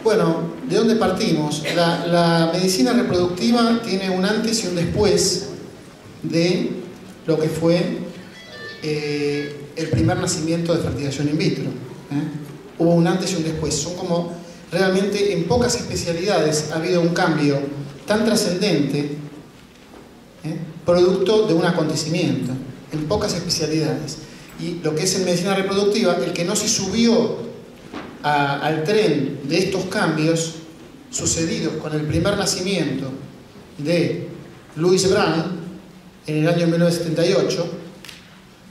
Bueno, ¿de dónde partimos? La medicina reproductiva tiene un antes y un después de lo que fue el primer nacimiento de fertilización in vitro. Hubo un antes y un después. Son como realmente en pocas especialidades ha habido un cambio tan trascendente, producto de un acontecimiento, en pocas especialidades. Y lo que es en medicina reproductiva, el que no se subió al tren de estos cambios sucedidos con el primer nacimiento de Louis Brown en el año 1978,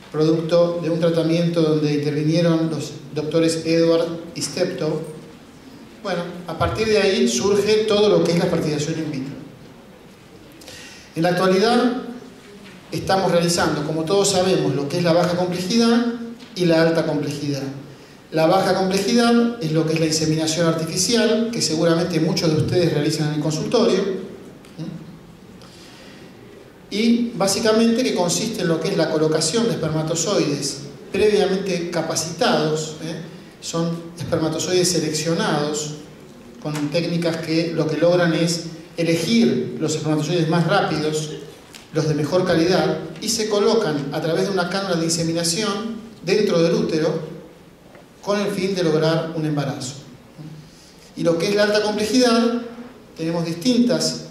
producto de un tratamiento donde intervinieron los doctores Edward y Steptoe. Bueno, a partir de ahí surge todo lo que es la fertilización in vitro. En la actualidad estamos realizando, como todos sabemos, lo que es la baja complejidad y la alta complejidad. La baja complejidad es lo que es la inseminación artificial, que seguramente muchos de ustedes realizan en el consultorio, y básicamente que consiste en lo que es la colocación de espermatozoides previamente capacitados, son espermatozoides seleccionados con técnicas que lo que logran es elegir los espermatozoides más rápidos, los de mejor calidad, y se colocan a través de una cánula de inseminación dentro del útero con el fin de lograr un embarazo. Y lo que es la alta complejidad, tenemos distintas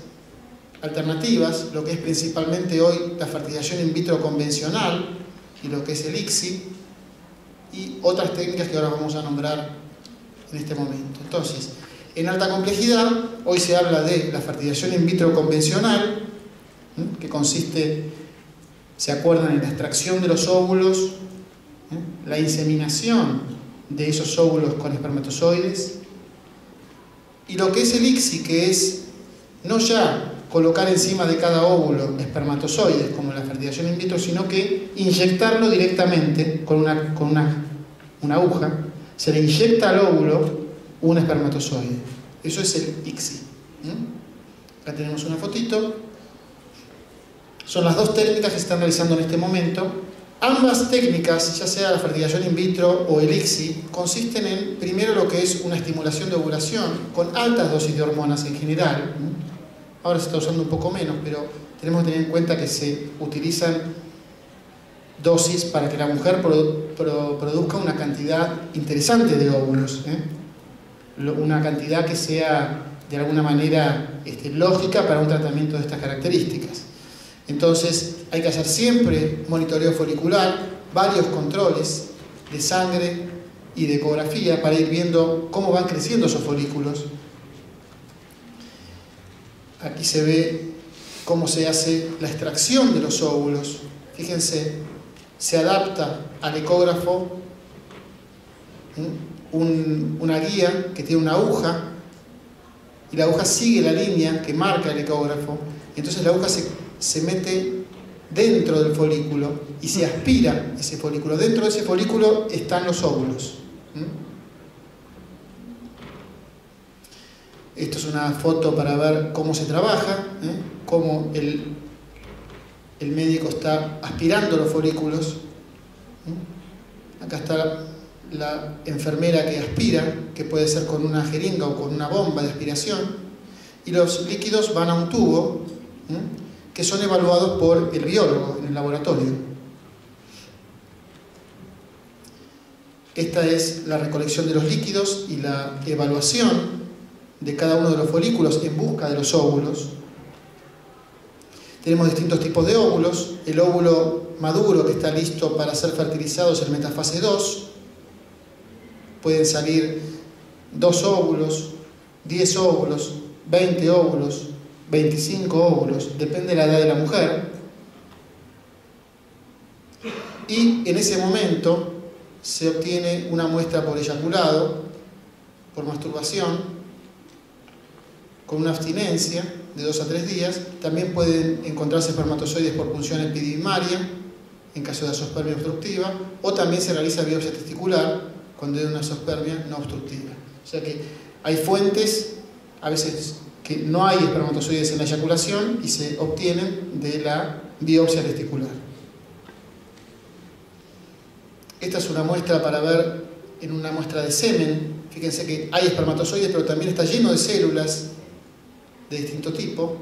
alternativas, lo que es principalmente hoy la fertilización in vitro convencional y lo que es el ICSI, y otras técnicas que ahora vamos a nombrar en este momento. Entonces, en alta complejidad, hoy se habla de la fertilización in vitro convencional, que consiste, se acuerdan, en la extracción de los óvulos, la inseminación de esos óvulos con espermatozoides, y lo que es el ICSI, que es no ya colocar encima de cada óvulo espermatozoides como la fertilización in vitro, sino que inyectarlo directamente con una aguja, se le inyecta al óvulo un espermatozoide. Eso es el ICSI. Acá tenemos una fotito. Son las dos técnicas que se están realizando en este momento. Ambas técnicas, ya sea la fertilización in vitro o el ICSI, consisten en, primero, lo que es una estimulación de ovulación con altas dosis de hormonas en general. Ahora se está usando un poco menos, pero tenemos que tener en cuenta que se utilizan dosis para que la mujer produzca una cantidad interesante de óvulos, una cantidad que sea de alguna manera lógica para un tratamiento de estas características. Entonces hay que hacer siempre monitoreo folicular, varios controles de sangre y de ecografía para ir viendo cómo van creciendo esos folículos. Aquí se ve cómo se hace la extracción de los óvulos. Fíjense, se adapta al ecógrafo una guía que tiene una aguja, y la aguja sigue la línea que marca el ecógrafo. Entonces la aguja se mete dentro del folículo y se aspira ese folículo. Dentro de ese folículo están los óvulos. Esto es una foto para ver cómo se trabaja, cómo el médico está aspirando los folículos. Acá está la enfermera que aspira, que puede ser con una jeringa o con una bomba de aspiración, y los líquidos van a un tubo que son evaluados por el biólogo en el laboratorio. Esta es la recolección de los líquidos y la evaluación de cada uno de los folículos en busca de los óvulos. Tenemos distintos tipos de óvulos. El óvulo maduro que está listo para ser fertilizado es el metafase 2. Pueden salir 2 óvulos, 10 óvulos, 20 óvulos, 25 óvulos, depende de la edad de la mujer. Y en ese momento se obtiene una muestra por eyaculado, por masturbación, con una abstinencia de 2 a 3 días. También pueden encontrarse espermatozoides por punción epididimaria, en caso de azoospermia obstructiva, o también se realiza biopsia testicular cuando hay una azoospermia no obstructiva. O sea que hay fuentes, a veces que no hay espermatozoides en la eyaculación, y se obtienen de la biopsia testicular. Esta es una muestra para ver en una muestra de semen Fíjense que hay espermatozoides, pero también está lleno de células de distinto tipo.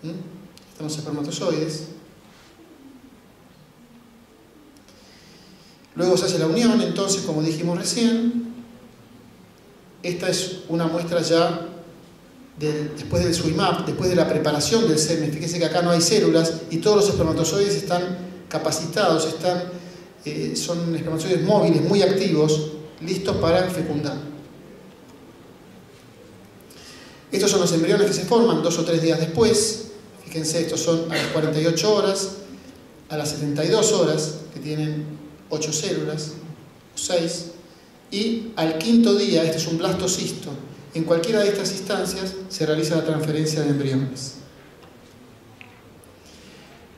Están los espermatozoides. Luego se hace la unión, entonces, como dijimos recién. Esta es una muestra ya después del SWIMAP, después de la preparación del semen. Fíjense que acá no hay células y todos los espermatozoides están capacitados, son espermatozoides móviles, muy activos, listos para fecundar. Estos son los embriones que se forman 2 o 3 días después. Fíjense, estos son a las 48 horas, a las 72 horas, que tienen 8 células, o 6, y al 5.º día, este es un blastocisto. En cualquiera de estas instancias se realiza la transferencia de embriones.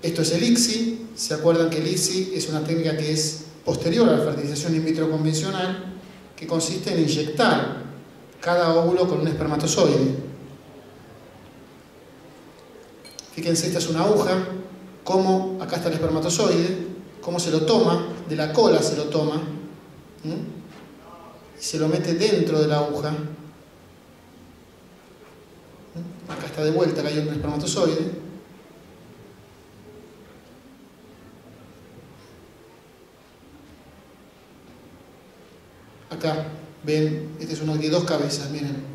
Esto es el ICSI. Se acuerdan que el ICSI es una técnica que es posterior a la fertilización in vitro convencional, que consiste en inyectar cada óvulo con un espermatozoide. Fíjense, esta es una aguja, cómo acá está el espermatozoide, cómo se lo toma, de la cola se lo toma, y se lo mete dentro de la aguja. Acá está de vuelta, acá hay un espermatozoide. Acá, ven, este es uno que tiene 2 cabezas, miren.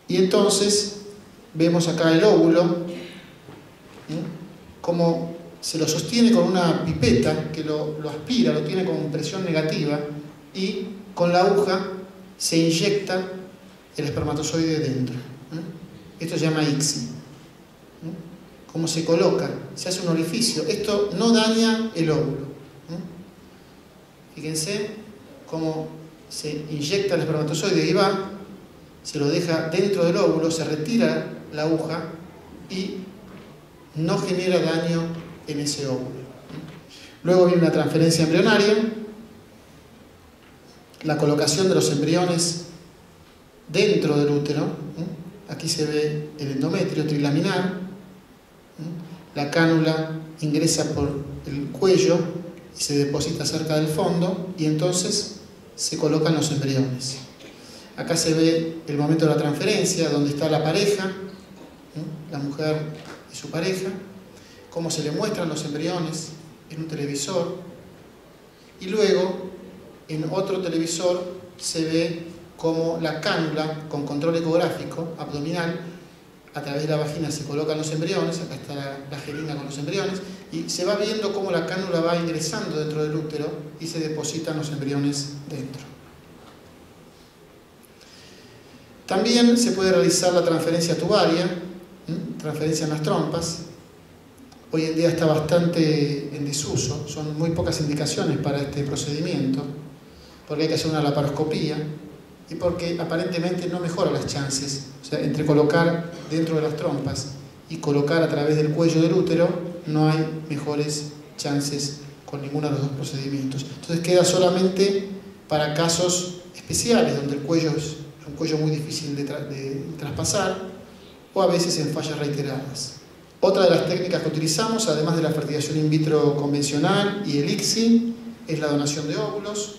Y entonces vemos acá el óvulo, como se lo sostiene con una pipeta que lo aspira, lo tiene con presión negativa, y con la aguja se inyecta el espermatozoide dentro. Esto se llama ICSI. ¿Cómo se coloca? Se hace un orificio. Esto no daña el óvulo. Fíjense cómo se inyecta el espermatozoide y va, se lo deja dentro del óvulo, se retira la aguja y no genera daño en ese óvulo. Luego viene una transferencia embrionaria, la colocación de los embriones dentro del útero. Aquí se ve el endometrio trilaminar. La cánula ingresa por el cuello y se deposita cerca del fondo, y entonces se colocan los embriones. Acá se ve el momento de la transferencia, donde está la pareja, la mujer y su pareja, cómo se le muestran los embriones en un televisor, y luego en otro televisor se ve cómo la cánula con control ecográfico abdominal, a través de la vagina se colocan los embriones. Acá está la jeringa con los embriones, y se va viendo cómo la cánula va ingresando dentro del útero y se depositan los embriones dentro. También se puede realizar la transferencia tubaria, transferencia en las trompas. Hoy en día está bastante en desuso, son muy pocas indicaciones para este procedimiento, porque hay que hacer una laparoscopía y porque aparentemente no mejora las chances. O sea, entre colocar dentro de las trompas y colocar a través del cuello del útero, no hay mejores chances con ninguno de los dos procedimientos. Entonces queda solamente para casos especiales, donde el cuello es un cuello muy difícil de traspasar, o a veces en fallas reiteradas. Otra de las técnicas que utilizamos, además de la fertilización in vitro convencional y el ICSI, es la donación de óvulos.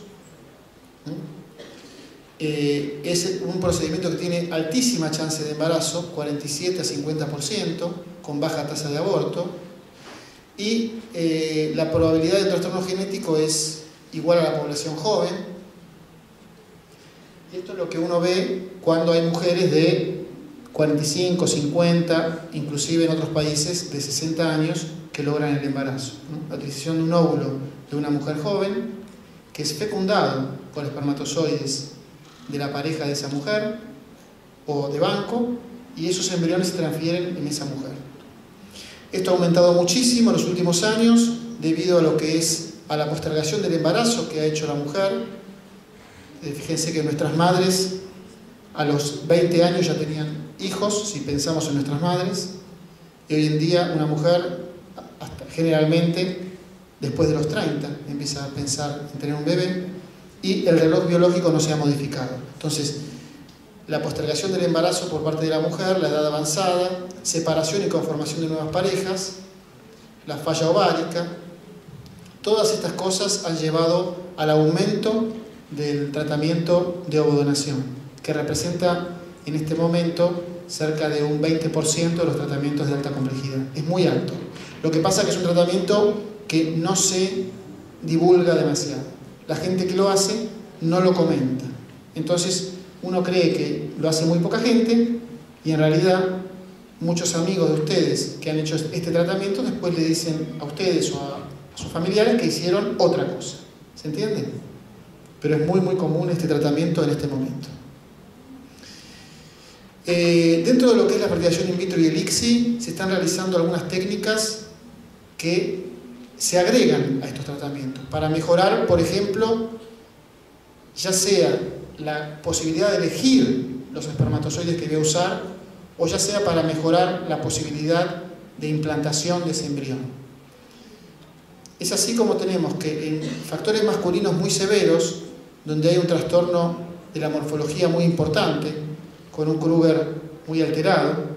Es un procedimiento que tiene altísima chance de embarazo, 47 a 50%, con baja tasa de aborto, y la probabilidad de trastorno genético es igual a la población joven. Y esto es lo que uno ve cuando hay mujeres de 45, 50, inclusive en otros países de 60 años que logran el embarazo. La utilización de un óvulo de una mujer joven que es fecundado por espermatozoides de la pareja de esa mujer o de banco, y esos embriones se transfieren en esa mujer. Esto ha aumentado muchísimo en los últimos años debido a lo que es a la postergación del embarazo que ha hecho la mujer. Fíjense que nuestras madres a los 20 años ya tenían hijos, si pensamos en nuestras madres, y hoy en día una mujer generalmente después de los 30 empieza a pensar en tener un bebé, y el reloj biológico no se ha modificado. Entonces, la postergación del embarazo por parte de la mujer, la edad avanzada, separación y conformación de nuevas parejas, la falla ovárica, todas estas cosas han llevado al aumento del tratamiento de ovodonación, que representa en este momento cerca de un 20% de los tratamientos de alta complejidad. Es muy alto. Lo que pasa es que es un tratamiento que no se divulga demasiado. La gente que lo hace no lo comenta. Entonces uno cree que lo hace muy poca gente, y en realidad muchos amigos de ustedes que han hecho este tratamiento después le dicen a ustedes o a sus familiares que hicieron otra cosa. ¿Se entiende? Pero es muy común este tratamiento en este momento. Dentro de lo que es la fertilización in vitro y el ICSI se están realizando algunas técnicas que se agregan a estos tratamientos para mejorar, por ejemplo, ya sea la posibilidad de elegir los espermatozoides que voy a usar, o ya sea para mejorar la posibilidad de implantación de ese embrión. Es así como tenemos que en factores masculinos muy severos, donde hay un trastorno de la morfología muy importante, con un Kruger muy alterado,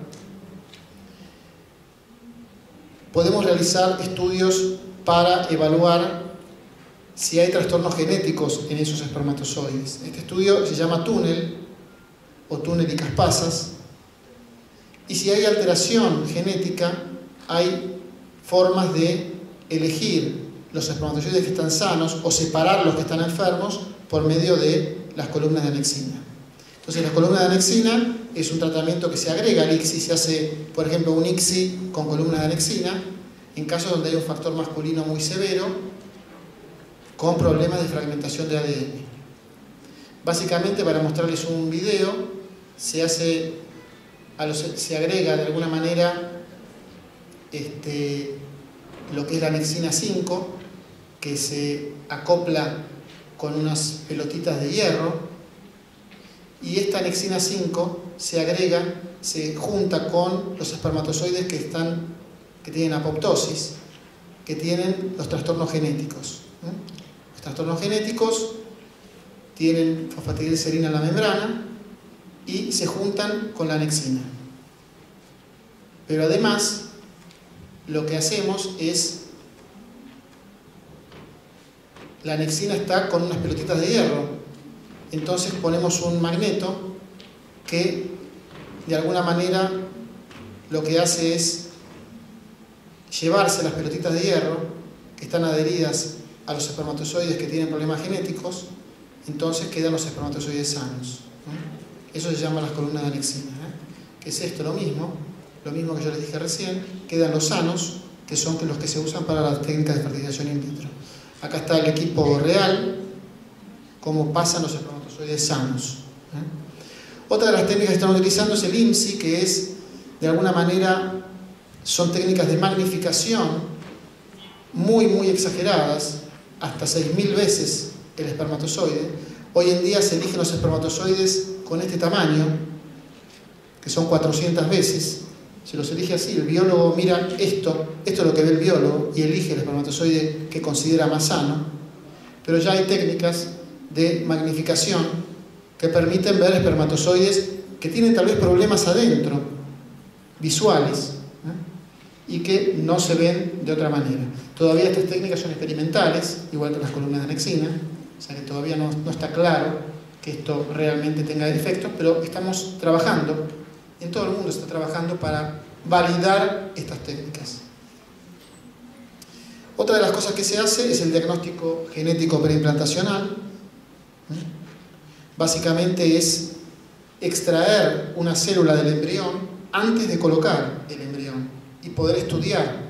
podemos realizar estudios para evaluar si hay trastornos genéticos en esos espermatozoides. Este estudio se llama túnel o túnel y caspasas, y si hay alteración genética, hay formas de elegir los espermatozoides que están sanos o separar los que están enfermos por medio de las columnas de anexina. Entonces, la columna de anexina es un tratamiento que se agrega al ICSI. Se hace, por ejemplo, un ICSI con columnas de anexina en casos donde hay un factor masculino muy severo con problemas de fragmentación de ADN. Básicamente, para mostrarles un video, se agrega de alguna manera lo que es la anexina 5, que se acopla con unas pelotitas de hierro, y esta anexina 5 se agrega, se junta con los espermatozoides que tienen apoptosis, que tienen los trastornos genéticos. Los trastornos genéticos tienen fosfatidilcerina en la membrana y se juntan con la anexina. Pero además, lo que hacemos es, la anexina está con unas pelotitas de hierro, entonces ponemos un magneto que de alguna manera lo que hace es llevarse las pelotitas de hierro que están adheridas a los espermatozoides que tienen problemas genéticos, entonces quedan los espermatozoides sanos. Eso se llama las columnas de anexina. ¿Qué es esto? Lo mismo que yo les dije recién, quedan los sanos, que son los que se usan para las técnicas de fertilización in vitro. Acá está el equipo real, cómo pasan los espermatozoides sanos. Otra de las técnicas que están utilizando es el IMSI, que es, de alguna manera, son técnicas de magnificación muy exageradas, hasta 6.000 veces el espermatozoide. Hoy en día se eligen los espermatozoides con este tamaño, que son 400 veces. Se los elige así, el biólogo mira esto es lo que ve el biólogo y elige el espermatozoide que considera más sano, pero ya hay técnicas de magnificación que permiten ver espermatozoides que tienen tal vez problemas adentro, visuales, y que no se ven de otra manera. Todavía estas técnicas son experimentales, igual que las columnas de anexina, o sea que todavía no está claro que esto realmente tenga efectos, pero estamos trabajando, en todo el mundo se está trabajando para validar estas técnicas. Otra de las cosas que se hace es el diagnóstico genético preimplantacional. Básicamente es extraer una célula del embrión antes de colocar el embrión y poder estudiar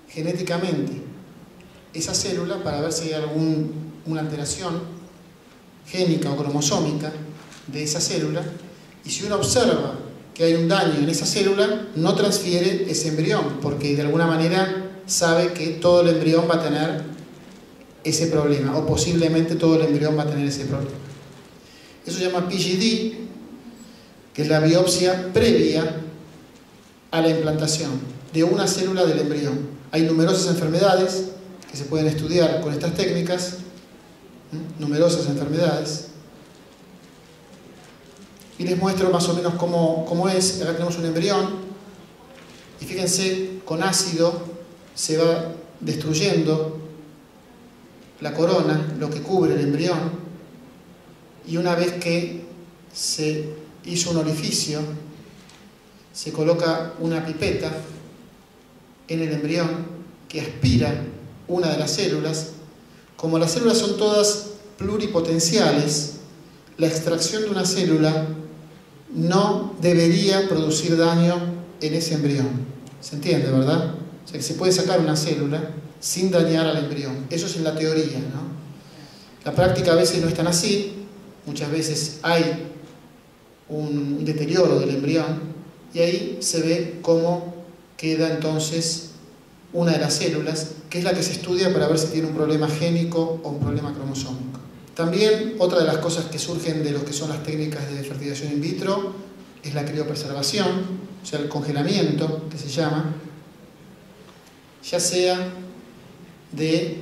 genéticamente esa célula para ver si hay alguna alteración génica o cromosómica de esa célula, y si uno observa que hay un daño en esa célula, no transfiere ese embrión, porque de alguna manera sabe que todo el embrión va a tener ese problema, o posiblemente todo el embrión va a tener ese problema. Eso se llama PGD, que es la biopsia previa a la implantación de una célula del embrión. Hay numerosas enfermedades que se pueden estudiar con estas técnicas, numerosas enfermedades. Y les muestro más o menos cómo es. Acá tenemos un embrión y fíjense, con ácido se va destruyendo la corona, lo que cubre el embrión, y una vez que se hizo un orificio, se coloca una pipeta en el embrión que aspira una de las células. Como las células son todas pluripotenciales, la extracción de una célula no debería producir daño en ese embrión. ¿Se entiende, verdad? O sea que se puede sacar una célula sin dañar al embrión. Eso es en la teoría, ¿no? La práctica a veces no es tan así. Muchas veces hay un deterioro del embrión y ahí se ve cómo queda entonces una de las células, que es la que se estudia para ver si tiene un problema génico o un problema cromosómico. También otra de las cosas que surgen de lo que son las técnicas de fertilización in vitro es la criopreservación, o sea, el congelamiento, que se llama, ya sea de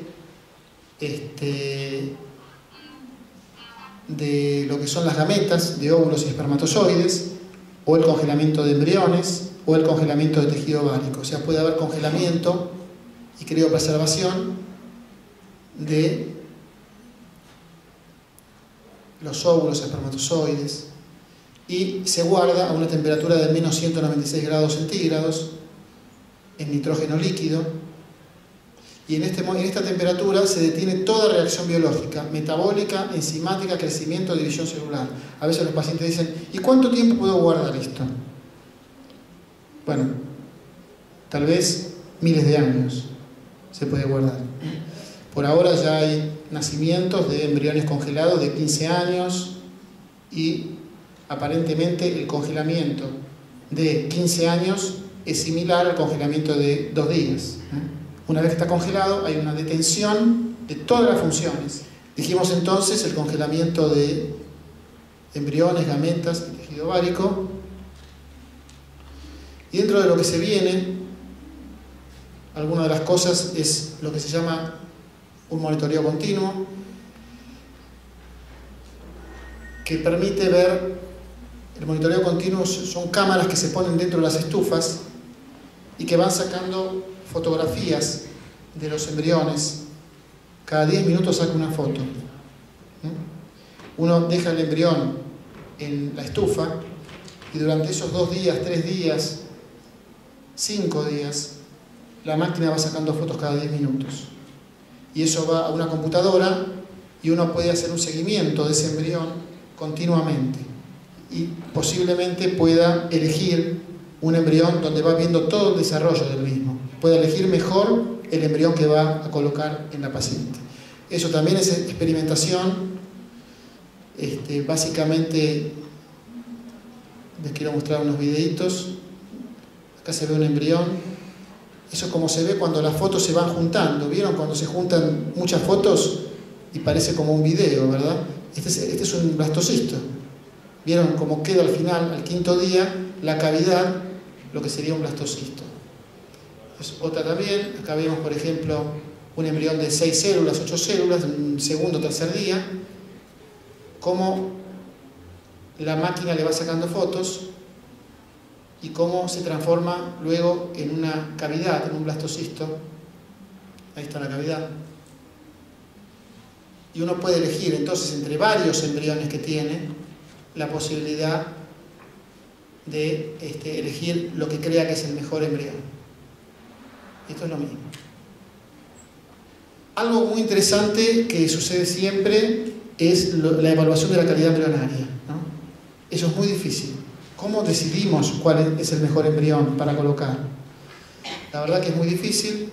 lo que son las gametas, de óvulos y espermatozoides, o el congelamiento de embriones, o el congelamiento de tejido ovárico. O sea, puede haber congelamiento y criopreservación de los óvulos, espermatozoides, y se guarda a una temperatura de menos 196 grados centígrados en nitrógeno líquido, y en esta temperatura se detiene toda reacción biológica, metabólica, enzimática, crecimiento, división celular. A veces los pacientes dicen, ¿y cuánto tiempo puedo guardar esto? Bueno, tal vez miles de años se puede guardar. Por ahora ya hay nacimientos de embriones congelados de 15 años y aparentemente el congelamiento de 15 años es similar al congelamiento de 2 días. Una vez que está congelado hay una detención de todas las funciones. Dijimos entonces el congelamiento de embriones, gametas y tejido ovárico. Y dentro de lo que se viene, alguna de las cosas es lo que se llama un monitoreo continuo, que permite ver. El monitoreo continuo son cámaras que se ponen dentro de las estufas y que van sacando fotografías de los embriones. Cada 10 minutos saca una foto. Uno deja el embrión en la estufa y durante esos 2 días, 3 días, 5 días, la máquina va sacando fotos cada 10 minutos. Y eso va a una computadora y uno puede hacer un seguimiento de ese embrión continuamente. Y posiblemente pueda elegir un embrión donde va viendo todo el desarrollo del mismo. Puede elegir mejor el embrión que va a colocar en la paciente. Eso también es experimentación. Básicamente, les quiero mostrar unos videitos. Acá se ve un embrión. Eso es como se ve cuando las fotos se van juntando. ¿Vieron cuando se juntan muchas fotos y parece como un video, verdad? Este es un blastocisto. ¿Vieron cómo queda al final, al 5.º día, la cavidad, lo que sería un blastocisto? Es otra también. Acá vemos, por ejemplo, un embrión de 6 células, 8 células, en un segundo o tercer día, cómo la máquina le va sacando fotos y cómo se transforma luego en una cavidad, en un blastocisto. Ahí está la cavidad. Y uno puede elegir entonces entre varios embriones que tiene la posibilidad de elegir lo que crea que es el mejor embrión. Esto es lo mismo. Algo muy interesante que sucede siempre es la evaluación de la calidad embrionaria, ¿no? Eso es muy difícil. ¿Cómo decidimos cuál es el mejor embrión para colocar? La verdad que es muy difícil.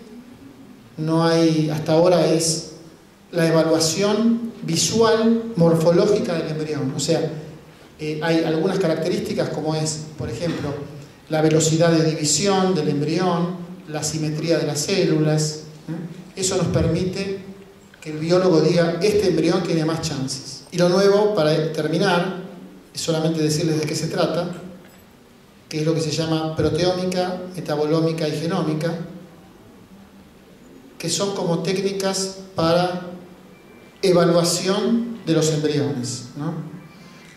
No hay, hasta ahora es la evaluación visual, morfológica del embrión. O sea, hay algunas características como es, por ejemplo, la velocidad de división del embrión, la simetría de las células. Eso nos permite que el biólogo diga, este embrión tiene más chances. Y lo nuevo, para terminar, es solamente decirles de qué se trata, que es lo que se llama proteómica, metabolómica y genómica. que son como técnicas para evaluación de los embriones, ¿no?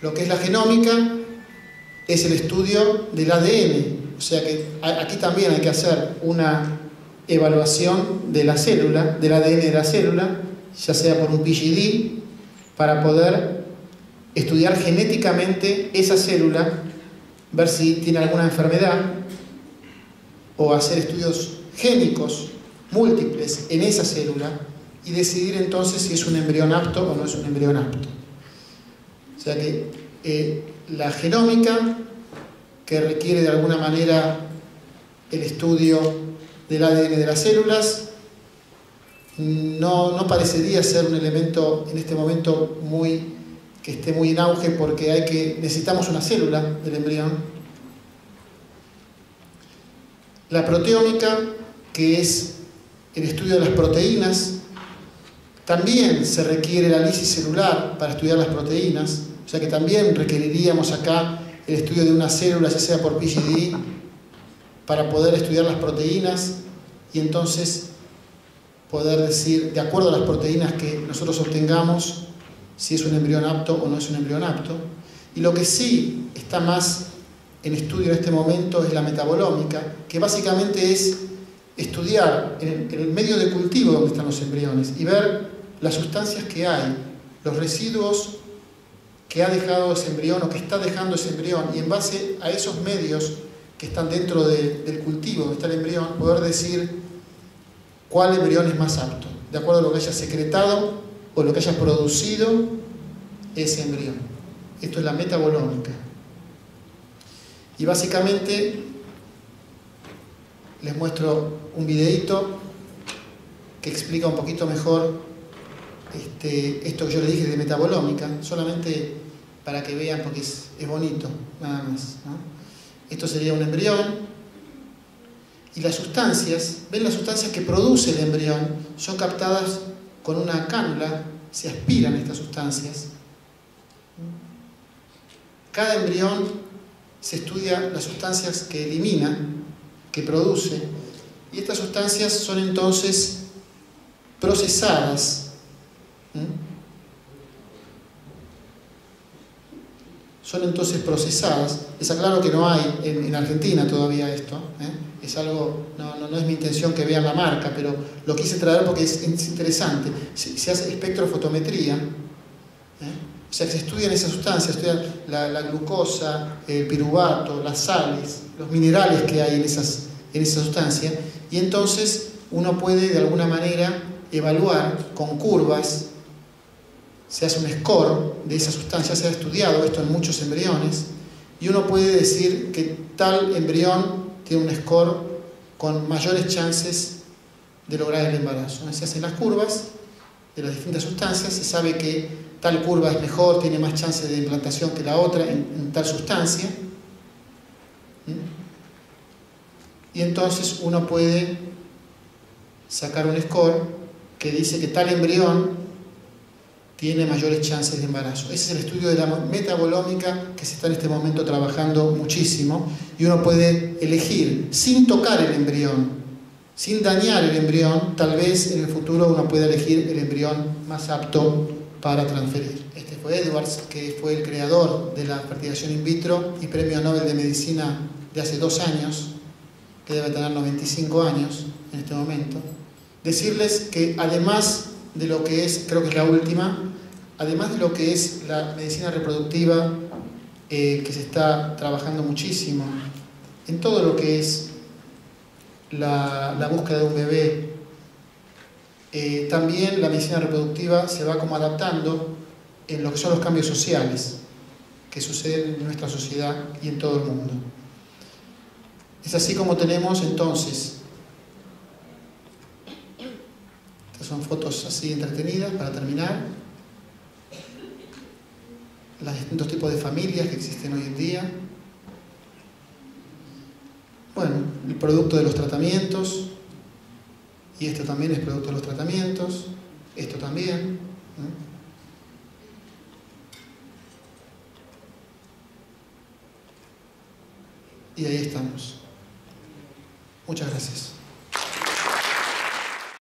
Lo que es la genómica es el estudio del ADN, o sea que aquí también hay que hacer una evaluación de la célula, del ADN de la célula, ya sea por un PGD, para poder estudiar genéticamente esa célula, ver si tiene alguna enfermedad, o hacer estudios génicos múltiples en esa célula y decidir entonces si es un embrión apto o no es un embrión apto. O sea que la genómica, que requiere de alguna manera el estudio del ADN de las células, no parecería ser un elemento en este momento que esté muy en auge, porque necesitamos una célula del embrión. La proteómica, que es el estudio de las proteínas, también se requiere la lisis celular para estudiar las proteínas, o sea que también requeriríamos acá el estudio de una célula, ya sea por PGD, para poder estudiar las proteínas y entonces poder decir, de acuerdo a las proteínas que nosotros obtengamos, si es un embrión apto o no es un embrión apto. Y lo que sí está más en estudio en este momento es la metabolómica, que básicamente es estudiar en el medio de cultivo donde están los embriones y ver las sustancias que hay, los residuos que ha dejado ese embrión o que está dejando ese embrión, y en base a esos medios que están dentro del cultivo donde está el embrión, poder decir cuál embrión es más apto, de acuerdo a lo que haya secretado o lo que haya producido ese embrión. Esto es la metabolómica. Y básicamente les muestro un videíto que explica un poquito mejor esto que yo les dije de metabolómica, solamente para que vean, porque es bonito, nada más, ¿no? Esto sería un embrión, y las sustancias, ven, las sustancias que produce el embrión son captadas con una cánula, se aspiran estas sustancias. Cada embrión se estudia las sustancias que elimina, que produce, y estas sustancias son entonces procesadas. Son entonces procesadas. Les aclaro que no hay en Argentina todavía esto, es algo, no es mi intención que vean la marca, pero lo quise traer porque es interesante. Se hace espectrofotometría, o sea que se estudian esas sustancias, estudian la glucosa, el piruvato, las sales, los minerales que hay en esa sustancia, y entonces uno puede de alguna manera evaluar con curvas. Se hace un score de esa sustancia, se ha estudiado esto en muchos embriones, y uno puede decir que tal embrión tiene un score con mayores chances de lograr el embarazo. Se hacen las curvas de las distintas sustancias, se sabe que tal curva es mejor, tiene más chances de implantación que la otra en tal sustancia, y entonces uno puede sacar un score que dice que tal embrión tiene mayores chances de embarazo. Ese es el estudio de la metabolómica que se está en este momento trabajando muchísimo, y uno puede elegir, sin tocar el embrión, sin dañar el embrión, tal vez en el futuro uno pueda elegir el embrión más apto para transferir. Este fue Edwards, que fue el creador de la fertilización in vitro y premio Nobel de Medicina de hace 2 años, que debe tener 95 años en este momento. Decirles que además de lo que es, creo que es la última, además de lo que es la medicina reproductiva, que se está trabajando muchísimo, en todo lo que es la búsqueda de un bebé, también la medicina reproductiva se va como adaptando en lo que son los cambios sociales que suceden en nuestra sociedad y en todo el mundo. Es así como tenemos entonces, estas son fotos así entretenidas para terminar, los distintos tipos de familias que existen hoy en día. Bueno, el producto de los tratamientos, y esto también es producto de los tratamientos, esto también, y ahí estamos. Muchas gracias.